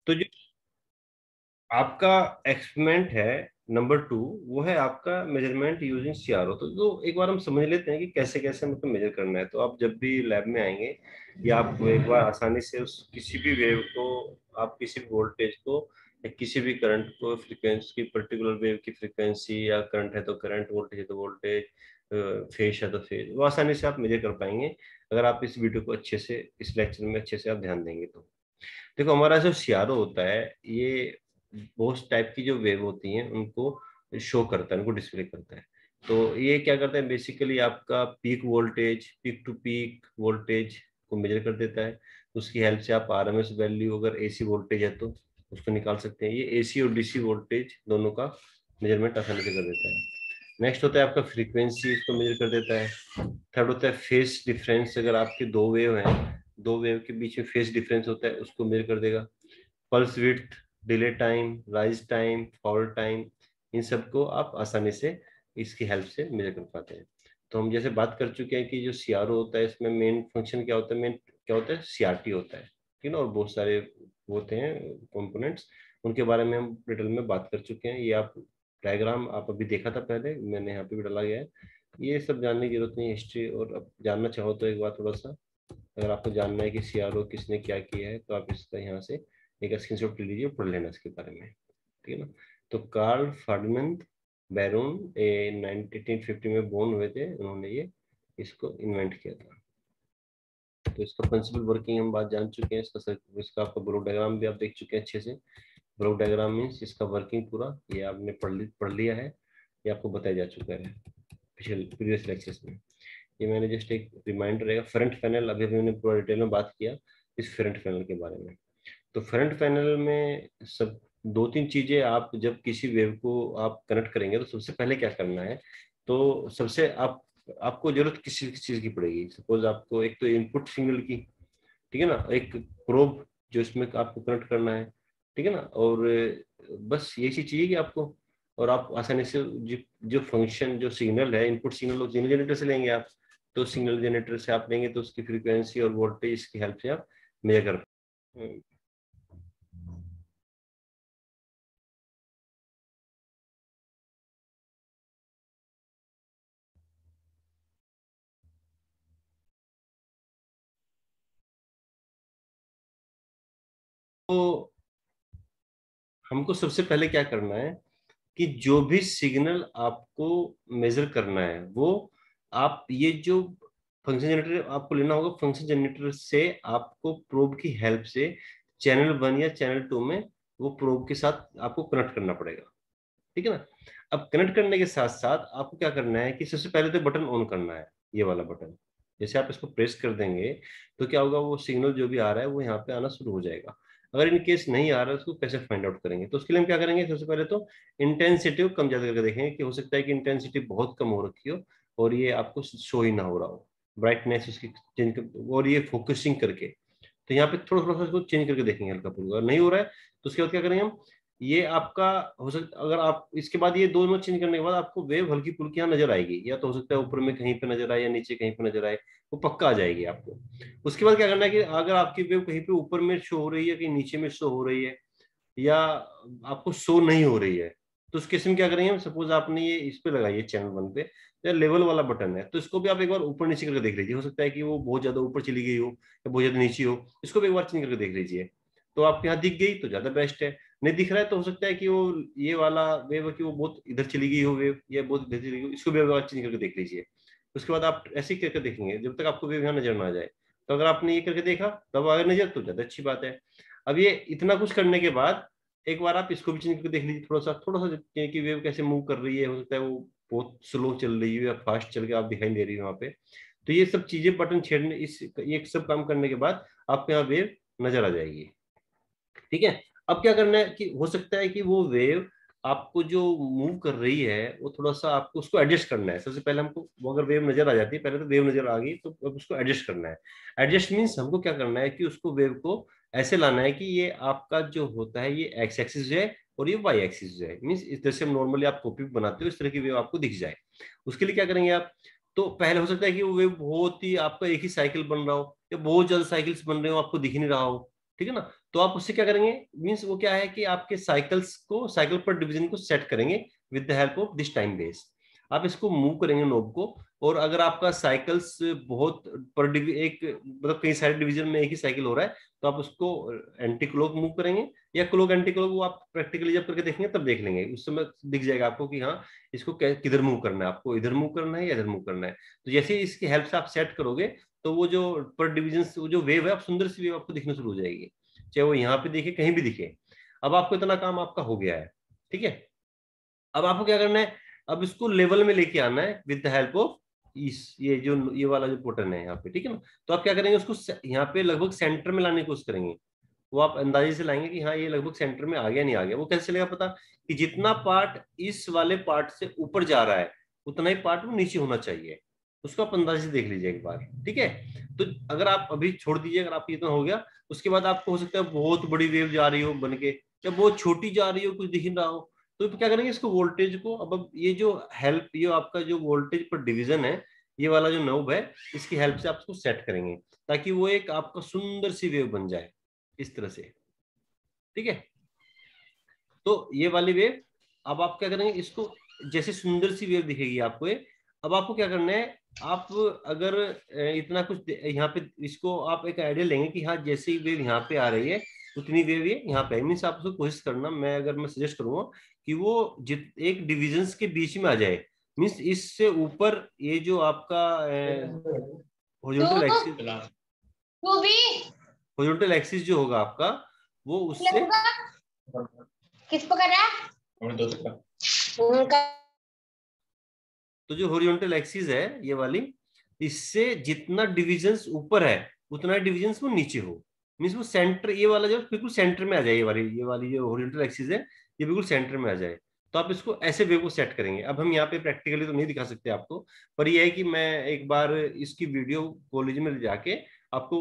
तो जो आपका एक्सपेरिमेंट है नंबर 2, वो है आपका मेजरमेंट यूजिंग सीआरओ। तो एक बार हम समझ लेते हैं कि कैसे कैसे मतलब मेजर करना है। तो आप जब भी लैब में आएंगे, या आप एक बार आसानी से उस किसी भी वेव को, आप किसी भी वोल्टेज को या किसी भी करंट को, फ्रीक्वेंसी की पर्टिकुलर वेव की फ्रीक्वेंसी, या करंट है तो करंट, वोल्टेज है तो वोल्टेज, फेज है तो फेज, वो आसानी से आप मेजर कर पाएंगे अगर आप इस वीडियो को अच्छे से, इस लेक्चर में अच्छे से आप ध्यान देंगे तो। देखो, हमारा जो सीआरओ होता है, ये बहुत टाइप की जो वेव होती हैं उनको शो करता है, उनको डिस्प्ले करता है। तो ये क्या करता है, बेसिकली आपका peak voltage, peak to peak voltage को मेजर कर देता है। उसकी हेल्प से आप आरएमएस वैल्यू, अगर एसी वोल्टेज है तो उसको निकाल सकते हैं। ये एसी और डीसी वोल्टेज दोनों का मेजरमेंट आसानी से कर देता है। नेक्स्ट होता है आपका फ्रीक्वेंसी, इसको मेजर कर देता है। थर्ड होता है फेस डिफरेंस, अगर आपके दो वेव हैं, दो वेव के बीच में फेस डिफरेंस होता है, उसको मेजर कर देगा। Pulse width, delay time, rise time, fall time, इन सबको आप आसानी से इसकी हेल्प से मेजर कर पाते हैं। तो हम जैसे बात कर चुके हैं कि जो सीआरओ होता है, इसमें मेन फंक्शन क्या होता है, मेन क्या होता है, सीआरटी होता है, ठीक है ना, और बहुत सारे होते हैं कंपोनेंट्स, उनके बारे में हम डिटेल में बात कर चुके हैं। ये आप डायग्राम आप अभी देखा था पहले, मैंने यहाँ पे भी डाला गया है। ये सब जानने की जरूरत नहीं है हिस्ट्री, और अब जानना चाहो तो एक बार थोड़ा सा, अगर आपको जानना है कि सीआरओ किसने क्या किया है, तो आप इसका यहाँ से एक स्क्रीनशॉट ले लीजिए, पढ़ लेना इसके बारे में, ठीक है ना। तो कार्ल फर्डमंड बैरून 1950 में बोर्न हुए थे, उन्होंने ये इसको इन्वेंट किया था। तो इसका प्रिंसिपल वर्किंग हम बात जान चुके हैं। इसका आपका ब्लॉक डायग्राम भी आप देख चुके हैं अच्छे से। ब्लॉक डायग्राम मीन्स इसका वर्किंग पूरा ये आपने पढ़ लिया है, ये आपको बताया जा चुका है पिछले प्रीवियस लेक्चर्स में। ये मैंने जस्ट एक रिमाइंडर रहेगा। फ्रंट पैनल, अभी हमने पूरा डिटेल में बात किया इस फ्रंट पैनल के बारे में। तो फ्रंट पैनल में सब दो तीन चीजें, आप जब किसी वेव को आप कनेक्ट करेंगे तो सबसे पहले क्या करना है, तो सबसे आपको जरूरत किसी चीज की पड़ेगी। सपोज आपको एक तो इनपुट सिग्नल की, ठीक है ना, एक प्रोब जो इसमें आपको कनेक्ट करना है, ठीक है ना, और बस ये चीज चाहिए कि आपको, और आप आसानी से जो फंक्शन, जो सिग्नल है, इनपुट सिग्नल सिग्नल जनरेटर से लेंगे आप। तो सिग्नल जनरेटर से आप लेंगे तो उसकी फ्रीक्वेंसी और वोल्टेज की हेल्प से आप मेजर कर। तो हमको सबसे पहले क्या करना है कि जो भी सिग्नल आपको मेजर करना है, वो आप ये जो फंक्शन जनरेटर आपको लेना होगा, फंक्शन जनरेटर से आपको प्रोब की हेल्प से चैनल 1 या चैनल 2 में वो प्रोब के साथ आपको कनेक्ट करना पड़ेगा, ठीक है ना। अब कनेक्ट करने के साथ साथ आपको क्या करना है कि सबसे पहले तो बटन ऑन करना है, ये वाला बटन। जैसे आप इसको प्रेस कर देंगे तो क्या होगा, वो सिग्नल जो भी आ रहा है वो यहाँ पे आना शुरू हो जाएगा। अगर इन केस नहीं आ रहा है, उसको कैसे फाइंड आउट करेंगे, तो उसके लिए हम क्या करेंगे, सबसे पहले तो इंटेंसिटी को कम ज्यादा करके देखेंगे, कि हो सकता है कि इंटेंसिटी बहुत कम हो रखी हो और ये आपको शो ही ना हो रहा हो, ब्राइटनेस उसकी चेंज कर, और ये फोकसिंग करके। तो यहाँ पे थोड़ा थोड़ा सा इसको चेंज करके देखेंगे हल्का फुल्का, अगर नहीं हो रहा है तो उसके बाद क्या करेंगे हम, ये आपका हो सकता, अगर आप इसके बाद ये दोनों चेंज करने के बाद आपको वेव हल्की फुल्की यहाँ नजर आएगी, या तो हो सकता है ऊपर में कहीं पे नजर आए या नीचे कहीं पे नजर आए, वो पक्का आ जाएगी आपको। उसके बाद क्या करना है कि अगर आपकी वेव कहीं पे ऊपर में शो हो रही है, कहीं नीचे में शो हो रही है, या आपको शो नहीं हो रही है, तो उस केस में क्या करेंगे, सपोज आपने ये इस पे लगाई है चैनल 1 पे, या लेवल वाला बटन है, तो इसको भी आप एक बार ऊपर नीचे करके देख लीजिए। हो सकता है कि वो बहुत ज्यादा ऊपर चली गई हो या बहुत ज्यादा नीचे हो, इसको भी एक बार चेंज करके देख लीजिए। तो आपको यहाँ दिख गई तो ज्यादा बेस्ट है, नहीं दिख रहा है तो हो सकता है कि वो ये वाला वेव है कि वो बहुत इधर चली गई हो वेव, या बहुत इधर चली गई हो, इसको भी एक बार चेंज करके देख लीजिए। उसके बाद आप ऐसे ही करके देखेंगे जब तक आपको वेव यहाँ नजर ना आ जाए। तो अगर आपने ये करके देखा तब अगर नजर, तो ज्यादा अच्छी बात है। अब ये इतना कुछ करने के बाद एक बार आप इसको भी चेंज करके देख लीजिए, थोड़ा सा कि वेव कैसे मूव कर रही है, हो सकता है वो बहुत स्लो चल रही है या फास्ट चल के आप दिखाई दे रही है वहां पे। तो ये सब चीजें बटन छेड़ने, इस ये सब काम करने के बाद आपको यहाँ वेव नजर आ जाएगी, ठीक है। अब क्या करना है कि हो सकता है कि वो वेव आपको जो मूव कर रही है, वो थोड़ा सा आपको उसको एडजस्ट करना है। सबसे पहले हमको, वो अगर वेव नजर आ जाती है, पहले तो वेव नजर आ गई तो अब उसको एडजस्ट करना है। एडजस्ट मीन्स हमको क्या करना है कि उसको वेव को ऐसे लाना है कि ये आपका जो होता है ये एक्स एक्सिस है और ये वाई एक्सिस है। मीन्स इस तरह से हम नॉर्मली आप कॉपी बनाते हो, इस तरह की वेव आपको दिख जाए। उसके लिए क्या करेंगे आप, तो पहले हो सकता है कि वो वेव बहुत ही आपका एक ही साइकिल बन रहा हो, या बहुत ज्यादा साइकिल्स बन रहे हो, आपको दिख नहीं रहा हो, ठीक है ना। तो आप उससे क्या करेंगे, मीन्स वो क्या है कि आपके साइकिल्स को, साइकिल पर डिवीजन को सेट करेंगे with the help of this time base. आप इसको मूव करेंगे नोब को, और अगर आपका साइकिल्स बहुत पर एक मतलब कई सारे डिवीजन में एक ही साइकिल हो रहा है, तो आप उसको एंटी क्लॉक मूव करेंगे या क्लॉक एंटी क्लॉक, वो आप प्रैक्टिकली जब करके देखेंगे तब देख लेंगे, उस समय दिख जाएगा आपको कि हाँ इसको किधर मूव करना है, आपको इधर मूव करना है या इधर मूव करना है। तो जैसे ही इसकी हेल्प से आप सेट करोगे, तो वो जो पर डिवीजन वो जो वेव है, आप सुंदर सी वेव आपको दिखने शुरू हो जाएगी, चाहे वो यहाँ पे दिखे कहीं भी दिखे। अब आपको इतना काम आपका हो गया है, ठीक है। अब आपको क्या करना है, अब इसको लेवल में लेके आना है विद द हेल्प ऑफ इस ये वाला जो बटन है यहाँ पे, ठीक है ना। तो आप क्या करेंगे, उसको यहाँ पे लगभग सेंटर में लाने की कोशिश करेंगे। वो आप अंदाजे से लाएंगे कि हाँ ये लगभग सेंटर में आ गया, नहीं आ गया। वो कैसे चलेगा पता, कि जितना पार्ट इस वाले पार्ट से ऊपर जा रहा है, उतना ही पार्ट वो नीचे होना चाहिए। उसको आप अंदाजे से देख लीजिए एक बार, ठीक है। तो अगर आप अभी छोड़ दीजिए, अगर आप इतना हो गया, उसके बाद आपको हो सकता है बहुत बड़ी वेव जा रही हो बन के, या बहुत छोटी जा रही हो, कुछ दिख ना हो, तो क्या करेंगे, इसको वोल्टेज को, अब ये जो हेल्प, ये आपका जो वोल्टेज पर डिवीजन है, ये वाला जो नोब है, इसकी हेल्प से आप इसको सेट करेंगे, ताकि वो एक आपका सुंदर सी वेव बन जाए इस तरह से, ठीक है। तो ये वाली वेव, अब आप क्या करेंगे, इसको जैसे सुंदर सी वेव दिखेगी आपको ये, अब आपको क्या करना है, आप अगर इतना कुछ यहाँ पे, इसको आप एक आइडिया लेंगे कि हाँ जैसे ही वेव यहाँ पे आ रही है, उतनी वेव ये यहाँ पे, मीन्स आप उसको कोशिश करना, मैं सजेस्ट करूंगा कि वो एक डिविजन्स के बीच में आ जाए, मीन्स इससे ऊपर ये जो आपका हॉरिजॉन्टल एक्सिस, हॉरिजॉन्टल एक्सिस जो होगा आपका, वो उससे किस पर कर रहा है। तो जो हॉरिजॉन्टल एक्सिस है ये वाली, इससे जितना डिविजन्स ऊपर है, उतना डिविजन्स वो नीचे हो, मीन्स वो सेंटर, ये वाला जो बिल्कुल सेंटर में आ जाए, ये वाली जो हॉरिजॉन्टल एक्सिस है, ये बिल्कुल सेंटर में आ जाए। तो आप इसको ऐसे वे को सेट करेंगे। अब हम यहाँ पे प्रैक्टिकली तो नहीं दिखा सकते आपको, पर ये है कि मैं एक बार इसकी वीडियो कॉलेज में ले जाके आपको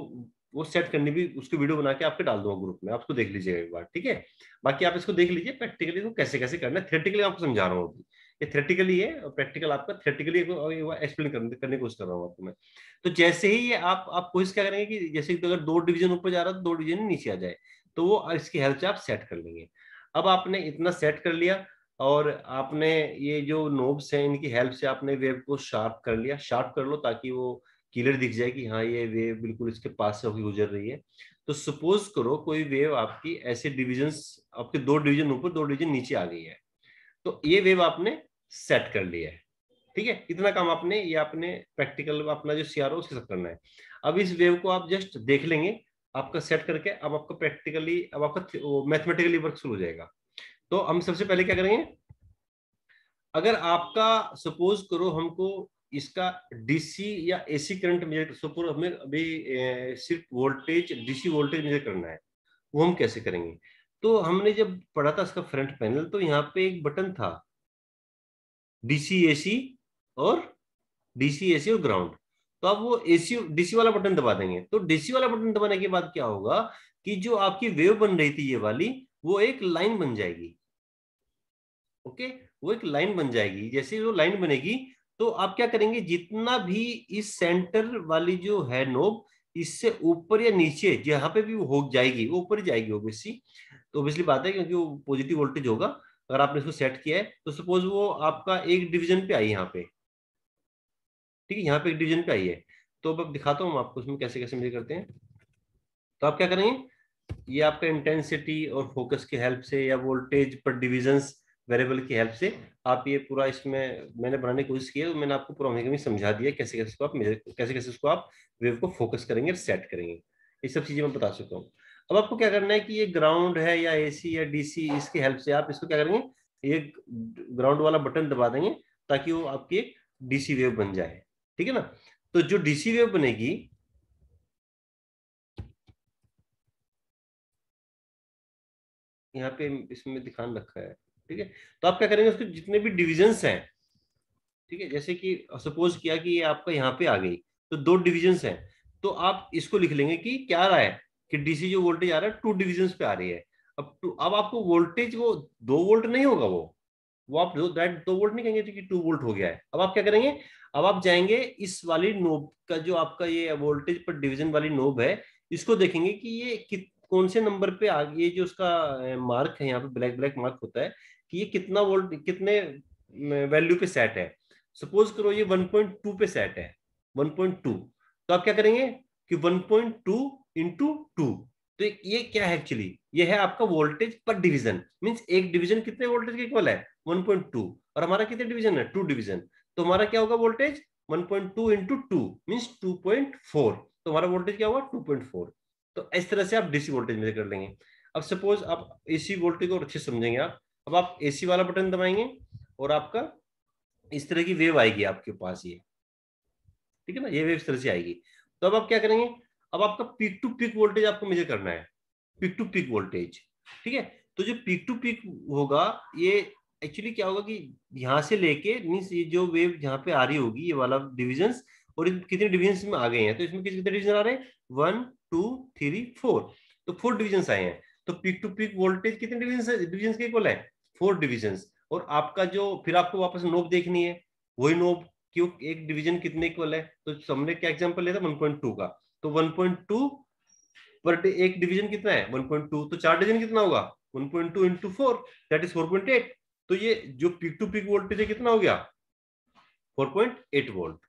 वो सेट करनी भी, उसकी वीडियो बना के आपके डाल दूंगा ग्रुप में, आपको देख लीजिएगा एक बार, ठीक है। बाकी आप इसको देख लीजिए प्रैक्टिकली को कैसे कैसे करना है, थियोरेटिकली आपको समझा रहा हूँ, ये थ्योरेटिकली है, और प्रैक्टिकल आपका थ्योरेटिकली एक्सप्लेन करने की कोशिश कर रहा हूँ आपको मैं। तो जैसे ही ये आप कोशिश क्या करेंगे कि जैसे तो अगर 2 डिवीजन ऊपर जा रहा है तो 2 डिवीजन नीचे आ जाए, तो वो इसकी हेल्प से आप सेट कर लेंगे। अब आपने इतना सेट कर लिया, और आपने ये जो नोब्स हैं इनकी हेल्प से आपने वेव को शार्प कर लिया, शार्प कर लो ताकि वो क्लियर दिख जाए कि हाँ ये वेव बिल्कुल इसके पास से होकर गुजर रही है। तो सपोज करो कोई वेव आपकी ऐसे डिविजन्स, आपके 2 डिवीजन ऊपर 2 डिवीजन नीचे आ गई है, तो ये वेव आपने सेट कर लिया है, ठीक है। इतना काम आपने, ये आपने प्रैक्टिकल अपना जो सीआरओ उसके साथ करना है। अब इस वेव को आप जस्ट देख लेंगे आपका सेट करके, अब आपका प्रैक्टिकली, अब आपका मैथमेटिकली वर्क शुरू हो जाएगा। तो हम सबसे पहले क्या करेंगे, अगर आपका सपोज करो हमको इसका डीसी या एसी करंट मेजर, सपोज हमें अभी सिर्फ वोल्टेज, डीसी वोल्टेज मेजर करना है, वो हम कैसे करेंगे। तो हमने जब पढ़ा था इसका फ्रंट पैनल, तो यहाँ पे एक बटन था डीसी एसी, और डीसी एसी और ग्राउंड। तो आप वो एसी डीसी वाला बटन दबा देंगे, तो डीसी वाला बटन दबाने के बाद क्या होगा कि जो आपकी वेव बन रही थी ये वाली, वो एक लाइन बन जाएगी, ओके। वो एक लाइन बन जाएगी, जैसे वो लाइन बनेगी, तो आप क्या करेंगे, जितना भी इस सेंटर वाली जो है नोब, इससे ऊपर या नीचे जहां पे भी वो हो जाएगी, वो ऊपर ही जाएगी ओबियसली। तो ओबियसली बात है, क्योंकि वो पॉजिटिव वोल्टेज होगा। अगर आपने इसको सेट किया है, तो सपोज वो आपका एक डिवीजन पे आई यहाँ पे, ठीक है, यहाँ पे एक डिवीजन पे आई है। तो अब दिखाता हूँ आपको उसमें कैसे कैसे मेजर करते हैं। तो आप क्या करेंगे, ये आपका इंटेंसिटी और फोकस की हेल्प से, या वोल्टेज पर डिविजन्स वेरिएबल की हेल्प से, आप ये पूरा, इसमें मैंने बनाने की कोशिश की है, तो मैंने आपको पूरा होने समझा दिया कैसे कैसे इसको आप मेजर, कैसे कैसे इसको आप वेव को फोकस करेंगे, सेट करेंगे, ये सब चीजें मैं बता चुका हूँ। अब आपको क्या करना है कि ये ग्राउंड है या एसी या डीसी, इसकी हेल्प से आप इसको क्या करेंगे, ये ग्राउंड वाला बटन दबा देंगे, ताकि वो आपकी एक डीसी वेव बन जाए, ठीक है ना। तो जो डीसी वेव बनेगी, यहाँ पे इसमें दिखान रखा है, ठीक है। तो आप क्या करेंगे, उसके जितने भी डिविजन्स हैं, ठीक है, जैसे कि सपोज किया कि ये आपका यहाँ पे आ गई, तो 2 डिविजन्स हैं, तो आप इसको लिख लेंगे कि क्या आ रहा है, कि डीसी जो वोल्टेज आ रहा है 2 डिविजन्स पे आ रही है। अब आपको वोल्टेज वो 2 वोल्ट नहीं होगा, वो आप दैट 2 वोल्ट नहीं कहेंगे कि 2 वोल्ट हो गया है। अब आप क्या करेंगे, अब आप जाएंगे इस वाली नोब का, जो आपका ये वोल्टेज पर डिवीजन वाली नोब है, इसको देखेंगे कि ये कौन से नंबर पे आगे, ये जो उसका मार्क है यहाँ पे ब्लैक ब्लैक मार्क होता है कि ये कितना वोल्ट कितने वैल्यू पे सेट है। सपोज करो ये 1.2 पे सेट है, 1.2, तो आप क्या करेंगे कि 1.2 इंटू 2, तो ये क्या है एक्चुअली, ये है आपका वोल्टेज पर डिवीजन। मींस एक डिवीजन कितने वोल्टेज के इक्वल है 1.2, और हमारा कितने डिवीजन है 2 डिवीजन, तो हमारा क्या होगा वोल्टेज 1.2 इंटू 2 मीन्स 2.4, तो हमारा वोल्टेज क्या होगा 2.4। तो इस तरह से आप डीसी वोल्टेज मेजर कर लेंगे। अब सपोज आप एसी वोल्टेज को अच्छे से समझेंगे आप, अब आप एसी वाला बटन दबाएंगे और आपका इस तरह की वेव आएगी आपके पास ये, ठीक है ना, ये वेव इस तरह से आएगी। तो अब आप क्या करेंगे, अब आपका पीक टू पीक वोल्टेज आपको मेजर करना है, पीक टू पीक वोल्टेज, ठीक है। तो जो पीक टू पीक होगा ये एक्चुअली क्या होगा कि यहाँ से लेके मीन्स ये जो वेव यहाँ पे आ रही होगी ये वाला डिविजन, और कितने डिविजन में आ गए हैं, तो इसमें कितने डिवीजन आ रहे हैं 1 2 3 4, तो 4 डिविजन आए हैं। तो पीक टू पीक वोल्टेज कितने डिविजन के इक्वल है 4 डिविजन। और आपका जो फिर आपको वापस नोब देखनी है, वही नोब क्यों एक डिवीजन कितने इक्वल है, तो हमने क्या एग्जांपल लिया था 1.2 का, तो 1.2 पर डे एक डिवीजन कितना है 1.2, तो 4 डिवीजन कितना होगा 1.2 इंटू 4 दैट इज 4.8। तो ये जो पीक टू पीक वोल्टेज है कितना हो गया 4.8 वोल्ट।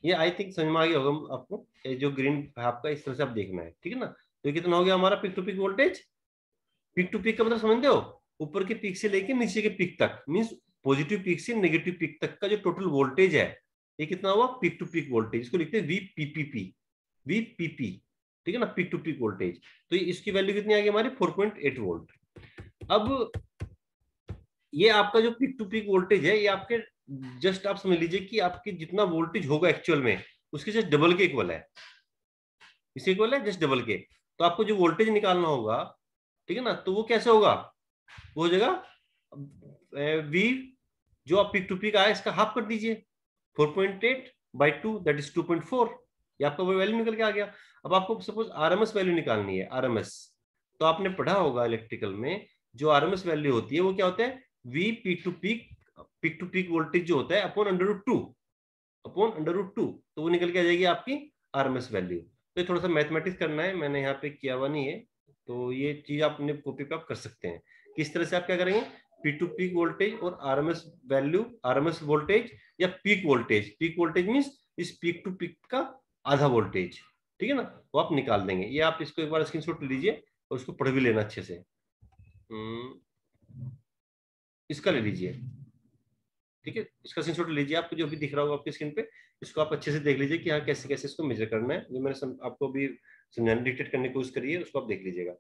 ये आई थिंक समझ में आ गया होगा आपको, ये जो ग्रीन है आपका इस तरह से आप देखना है, ठीक है ना। तो कितना हो गया हमारा peak to peak voltage, peak to peak का मतलब समझते हो, ऊपर के पीक से लेके नीचे के पीक तक, मींस पॉजिटिव पीक से नेगेटिव पीक तक का जो टोटल वोल्टेज है ये कितना हुआ पीक टू पीक वोल्टेज, इसको लिखते हैं वीपीपी, वीपीपी, ठीक है ना, पीक टू पीक वोल्टेज। तो इसकी वैल्यू कितनी आ गई हमारी 4.8 वोल्ट। अब ये आपका जो पीक टू पीक वोल्टेज है ये आपके जस्ट आप समझ लीजिए कि आपके जितना वोल्टेज होगा एक्चुअल में उसके जस्ट डबल के इक्वल है, इसके इक्वल है जस्ट डबल के। तो आपको जो वोल्टेज निकालना होगा, ठीक है ना, तो वो कैसे होगा, वो हो जाएगा वी जो आप पीक टू पीक आया इसका हाफ कर दीजिए 4.8 बाई 2 दैट इज 2.4, ये आपका वो वैल्यू निकल के आ गया। अब आपको सपोज आरएमएस वैल्यू निकालनी है, आरएमएस, तो आपने पढ़ा होगा इलेक्ट्रिकल में जो आरएमएस वैल्यू होती है वो क्या होता है V peak to peak voltage जो होता है अपॉन √2, अपॉन √2, तो वो निकल के आ जाएगी आपकी आरएमएस वैल्यू। तो ये थोड़ा सा मैथमेटिक्स करना है, मैंने यहाँ पे किया हुआ नहीं है, तो ये चीज आप अपने कॉपी पे आप कर सकते हैं। किस तरह से आप क्या करेंगे पीक टू पीक वोल्टेज और आरएमएस वैल्यू, आरएमएस वोल्टेज या पीक वोल्टेज मींस इस पीक टू पीक का आधा वोल्टेज, ठीक है ना, वो आप निकाल देंगे। ये आप इसको एक बार स्क्रीनशॉट लीजिए और उसको पढ़ भी लेना अच्छे से। इसका ले लीजिए, ठीक है, इसका स्क्रीनशॉट लीजिए, आपको जो भी दिख रहा होगा आपकी स्क्रीन पे, इसको आप अच्छे से देख लीजिए कि हाँ कैसे कैसे इसको मेजर करना है, जो मैंने आपको अभी समझाने डिक्टेट करने की कोशिश करी है उसको आप देख लीजिएगा।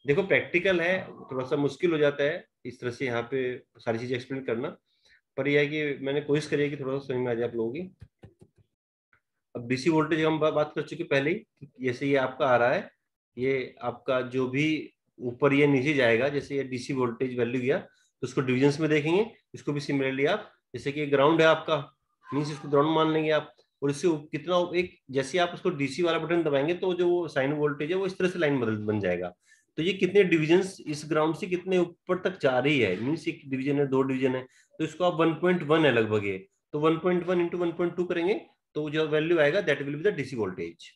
देखो प्रैक्टिकल है, थोड़ा सा मुश्किल हो जाता है इस तरह से यहाँ पे सारी चीजें एक्सप्लेन करना, पर यह है कि मैंने कोशिश करी है कि थोड़ा सा समझ में आ जाए आप लोगों की। अब डीसी वोल्टेज हम बात कर चुके पहले ही, जैसे ये आपका आ रहा है, ये आपका जो भी ऊपर ये नीचे जाएगा, जैसे ये डीसी वोल्टेज वैल्यू गया तो उसको डिविजन्स में देखेंगे, इसको भी सिमिलरली आप जैसे कि ग्राउंड है आपका मीन्स इसको ग्राउंड मान लेंगे आप, और इससे कितना एक जैसे आप उसको डीसी वाला बटन दबाएंगे तो जो साइन वोल्टेज है वो इस तरह से लाइन बन जाएगा। तो ये कितने डिविजन्स इस ग्राउंड से कितने ऊपर तक जा रही है, मीन्स एक डिवीजन है 2 डिवीजन है, तो इसको आप 1.1 है लगभग ये, तो 1.1 इंटू 1.2 करेंगे तो जो वैल्यू आएगा that will be the DC voltage,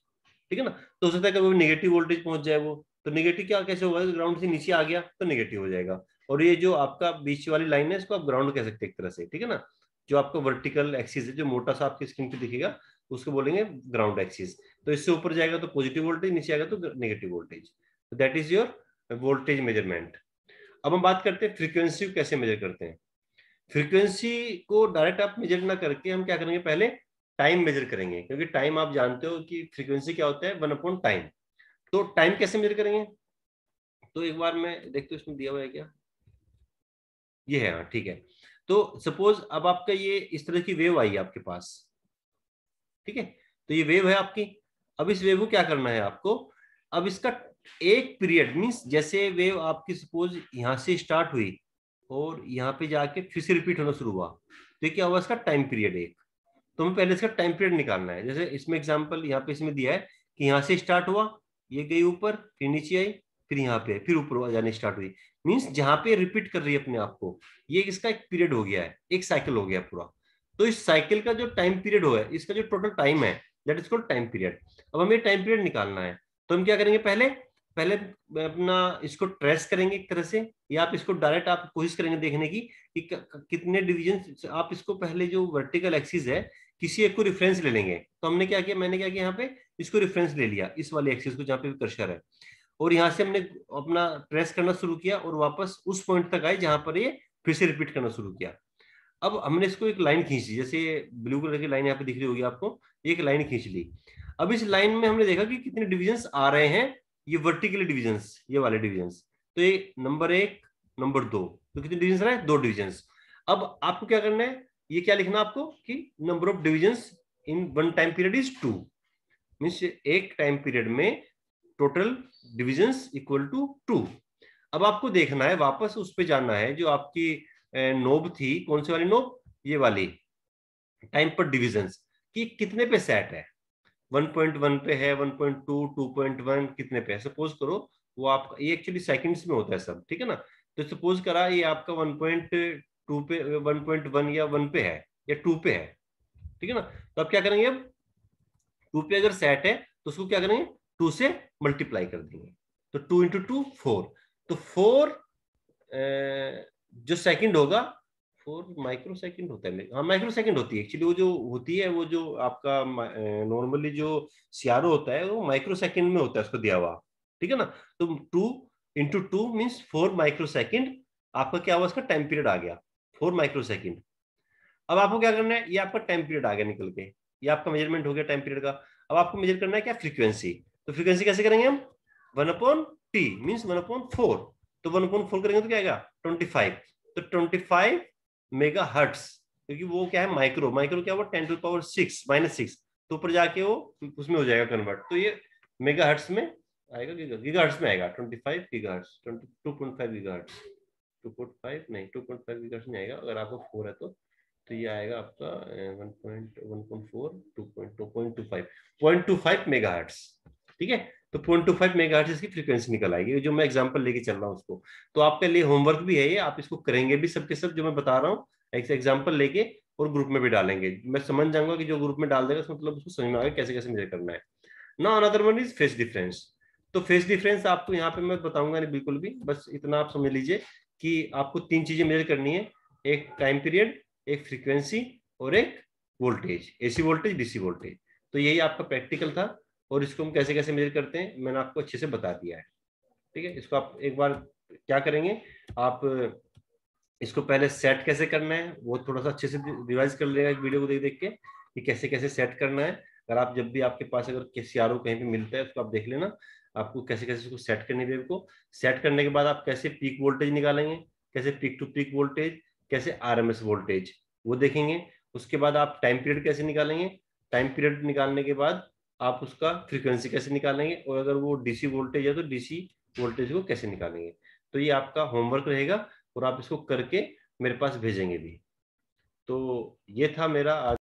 ठीक है ना। तो हो सकता है कभी नेगेटिव वोल्टेज पहुंच जाए वो, तो नेगेटिव क्या कैसे होगा, ग्राउंड से नीचे आ गया तो नेगेटिव हो जाएगा, और ये जो आपका बीच वाली लाइन है इसको आप ग्राउंड कह सकते हैं एक तरह से, ठीक है ना। जो आपका वर्टिकल एक्सिस है जो मोटा सा आपकी स्क्रीन पे दिखेगा उसको बोलेंगे ग्राउंड एक्सिस। तो इससे ऊपर जाएगा तो पॉजिटिव वोल्टेज, नीचे आएगा तो नेगेटिव वोल्टेज, तो that is your voltage measurement. अब हम बात करते हैं फ्रीक्वेंसी को कैसे मेजर करते हैं। फ्रीक्वेंसी को डायरेक्ट आप मेजर ना करके हम क्या करेंगे पहले टाइम मेजर करेंगे, क्योंकि टाइम आप जानते हो कि फ्रीक्वेंसी क्या होता है 1 टाइम। तो टाइम कैसे मेजर करेंगे, तो एक बार मैं देखते इसमें दिया हुआ है क्या, ये है, हाँ ठीक है। तो सपोज अब आपका ये इस तरह की वेव आई आपके पास, ठीक है, तो ये वेव है आपकी। अब इस वेव को क्या करना है आपको, अब इसका एक पीरियड मीन्स जैसे वेव आपकी सपोज यहां से स्टार्ट हुई और यहाँ पे जाके फिर से रिपीट होना शुरू हुआ, तो क्या हुआ इसका टाइम पीरियड एक, तो हमें पहले इसका टाइम पीरियड निकालना है। जैसे इसमें एग्जांपल यहाँ पे इसमें दिया है कि यहाँ से स्टार्ट हुआ, ये गई ऊपर फिर नीचे आई फिर यहाँ पे फिर ऊपर जाने स्टार्ट हुई, मीन्स जहां पे रिपीट कर रही है अपने आप को, ये इसका एक पीरियड हो गया है, एक साइकिल हो गया पूरा। तो इस साइकिल का जो टाइम पीरियड हो है, इसका जो टोटल टाइम है that is called time period. अब हमें टाइम पीरियड निकालना है, तो हम क्या करेंगे पहले पहले अपना इसको ट्रेस करेंगे एक तरह से, या आप इसको डायरेक्ट आप कोशिश करेंगे देखने की कि कितने डिवीजन। आप इसको पहले जो वर्टिकल एक्सिस है किसी एक को रेफरेंस ले लेंगे। तो हमने क्या किया, मैंने क्या किया यहाँ पे इसको रेफरेंस ले लिया, इस वाले एक्सिस को जहाँ पे कर्सर है, और यहाँ से हमने अपना ट्रेस करना शुरू किया और वापस उस पॉइंट तक आए जहां पर ये फिर से रिपीट करना शुरू किया। अब हमने इसको एक लाइन खींची, जैसे ब्लू कलर की लाइन यहाँ पे दिख रही होगी आपको, एक लाइन खींच ली। अब इस लाइन में हमने देखा कि कितने डिविजन्स आ रहे हैं, ये वर्टिकल डिविजन्स, ये वाले डिविजन्स। तो ये नंबर 1 नंबर 2, तो कितने डिविजन्स रहे, 2 डिविजन्स। अब आपको क्या करना है, ये क्या लिखना आपको कि number of divisions in one time period is 2, means एक टाइम पीरियड में टोटल डिविजन्स इक्वल टू 2। अब आपको देखना है, वापस उस पे जाना है जो आपकी नोब थी, कौन सी वाली नोब, ये वाली टाइम पर डिविजन्स, कि कितने पे सेट है, 1.1 पे है, 1.2, 2.1, कितने पे है। सपोज करो वो आपका, ये एक्चुअली सेकंड्स में होता है सब, ठीक है ना। तो सपोज करा ये आपका 1.2 पे, 1.1 या 1 पे है या 2 पे है, ठीक है ना। तो अब क्या करेंगे, अब 2 पे अगर सेट है तो उसको क्या करेंगे, 2 से मल्टीप्लाई कर देंगे। तो 2 इंटू 2 4, तो 4 जो सेकंड होगा, 4 माइक्रो सेकंड होता है, हाँ माइक्रो सेकंड होती है एक्चुअली। वो जो होती है, वो जो आपका नॉर्मली जो सीआरओ होता है वो माइक्रो सेकंड में होता है उसको दिया हुआ, ठीक है ना। तो 2 इंटू 2 मीन्स 4 माइक्रो सेकंड, आपका क्या हुआ, उसका टाइम पीरियड आ गया 4 माइक्रो सेकंड। अब आपको क्या करना है, ये आपका टाइम पीरियड आ गया निकल के, ये आपका मेजरमेंट हो गया टाइम पीरियड का। अब आपको मेजर करना है क्या, फ्रीक्वेंसी। तो फ्रीक्वेंसी कैसे करेंगे हम, 1/t मीन्स 1/4। तो 1/4 करेंगे तो क्या आएगा, 25। तो 25 मेगा हर्ट्स, क्योंकि वो क्या है माइक्रो, माइक्रो क्या हुआ 10⁻⁶ तो ऊपर जाके वो उसमें हो जाएगा कन्वर्ट। तो ये मेगा हर्ट्स में आएगा, गीगा हर्ट्स में आएगा, 25 गीगा हर्ट्स, 2.5 गीगा हर्ट्स, 2.5 नहीं, 2.5 गीगा हर्ट्स नहीं आएगा अगर आपको 4 है तो ये आएगा आपका 1.1.4 2.25 मेगाहर्ट्ज, ठीक है। तो 0.25 मेगाहर्ट्ज इसकी फ्रीक्वेंसी निकल आएगी, जो मैं एग्जांपल लेके चल रहा हूँ उसको। तो आपके लिए होमवर्क भी है ये, आप इसको करेंगे भी सबके सब जो मैं बता रहा हूँ, एक एग्जांपल लेके, और ग्रुप में भी डालेंगे। मैं समझ जाऊंगा कि जो ग्रुप में डाल देगा मतलब उसको समझ में आएगा कैसे कैसे मेजर करना है ना। Another one is phase difference. तो फेस डिफरेंस आपको यहाँ पे मैं बताऊंगा नहीं बिल्कुल भी, बस इतना आप समझ लीजिए कि आपको 3 चीजें मेजर करनी है, एक टाइम पीरियड, एक फ्रीक्वेंसी, और एक voltage, AC voltage, DC voltage. तो यही आपका प्रैक्टिकल था, और इसको हम कैसे कैसे मेजर करते हैं मैंने आपको अच्छे से बता दिया है, ठीक है। इसको आप एक बार क्या करेंगे, आप इसको पहले सेट कैसे करना है वो थोड़ा सा अच्छे से रिवाइज कर लेगा एक वीडियो को देख देख के, कि कैसे कैसे सेट करना है। अगर आप जब भी आपके पास अगर सीआरओ कहीं पे मिलता है तो आप देख लेना, आपको कैसे कैसे इसको सेट करनी है। को सेट करने के बाद आप कैसे पीक वोल्टेज निकालेंगे, कैसे पीक टू पीक वोल्टेज, कैसे आरएमएस वोल्टेज, वो देखेंगे। उसके बाद आप टाइम पीरियड कैसे निकालेंगे, टाइम पीरियड निकालने के बाद आप उसका फ्रीक्वेंसी कैसे निकालेंगे, और अगर वो डीसी वोल्टेज है तो डीसी वोल्टेज को कैसे निकालेंगे। तो ये आपका होमवर्क रहेगा, और आप इसको करके मेरे पास भेजेंगे भी। तो ये था मेरा आज